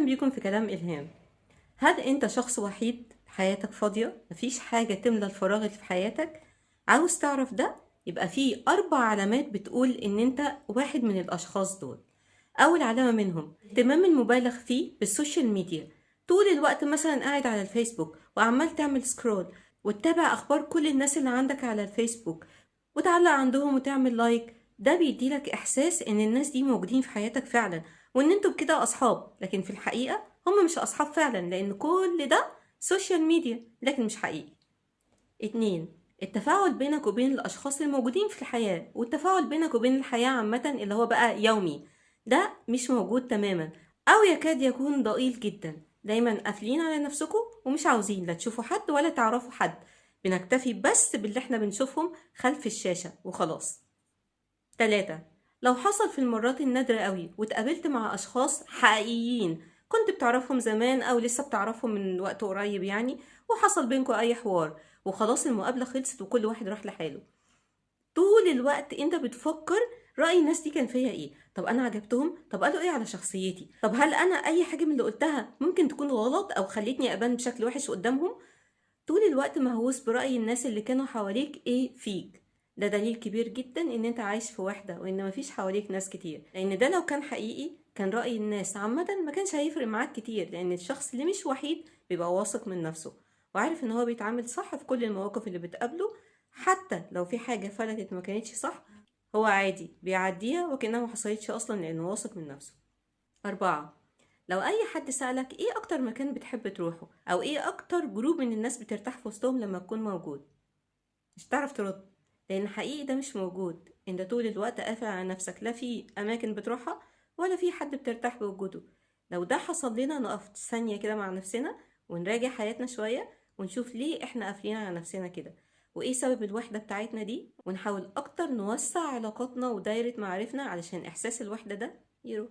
أهلا بيكم في كلام إلهام. هل أنت شخص وحيد حياتك فاضية مفيش حاجة تملى الفراغ اللي في حياتك؟ عاوز تعرف ده؟ يبقى في 4 علامات بتقول إن أنت واحد من الأشخاص دول. أول علامة منهم اهتمام المبالغ فيه بالسوشيال ميديا، طول الوقت مثلا قاعد على الفيسبوك وعمال تعمل سكرول وتتابع أخبار كل الناس اللي عندك على الفيسبوك وتعلق عندهم وتعمل لايك. ده بيديلك إحساس إن الناس دي موجودين في حياتك فعلا وإن انتوا بكده أصحاب، لكن في الحقيقة هم مش أصحاب فعلا لأن كل ده سوشيال ميديا لكن مش حقيقي. 2. التفاعل بينك وبين الأشخاص الموجودين في الحياة، والتفاعل بينك وبين الحياة عامة اللي هو بقى يومي، ده مش موجود تماما أو يكاد يكون ضئيل جدا. دايما قافلين على نفسكم ومش عاوزين لا تشوفوا حد ولا تعرفوا حد، بنكتفي بس باللي احنا بنشوفهم خلف الشاشة وخلاص. 3. لو حصل في المرات النادرة قوي واتقابلت مع أشخاص حقيقيين كنت بتعرفهم زمان أو لسه بتعرفهم من وقت قريب يعني، وحصل بينكوا أي حوار وخلاص المقابلة خلصت وكل واحد راح لحاله، طول الوقت انت بتفكر رأي الناس دي كان فيا ايه، طب انا عجبتهم، طب قالوا ايه على شخصيتي، طب هل انا اي حاجة من اللي قلتها ممكن تكون غلط او خلتني ابان بشكل وحش قدامهم. طول الوقت مهووس برأي الناس اللي كانوا حواليك ايه فيك. ده دليل كبير جدا ان انت عايش في وحدة وان مفيش حواليك ناس كتير، لان ده لو كان حقيقي كان رأي الناس عامة ما كانش هيفرق معاك كتير، لان الشخص اللي مش وحيد بيبقى واثق من نفسه وعارف ان هو بيتعامل صح في كل المواقف اللي بتقابله، حتى لو في حاجة فلتت ما كانتش صح هو عادي بيعديها وكأنها ما حصلتش اصلا لانه واثق من نفسه. 4. لو اي حد سألك ايه اكتر مكان بتحب تروحه او ايه اكتر جروب من الناس بترتاح في وسطهم لما تكون موجود، مش هتعرف ترد، لان حقيقي ده مش موجود. انت طول الوقت قافل على نفسك، لا في اماكن بتروحها ولا في حد بترتاح بوجوده. لو ده حصل لنا نقف ثانية كده مع نفسنا ونراجع حياتنا شوية ونشوف ليه احنا قافلين على نفسنا كده وايه سبب الوحدة بتاعتنا دي، ونحاول اكتر نوسع علاقاتنا ودايرة معارفنا علشان احساس الوحدة ده يروح.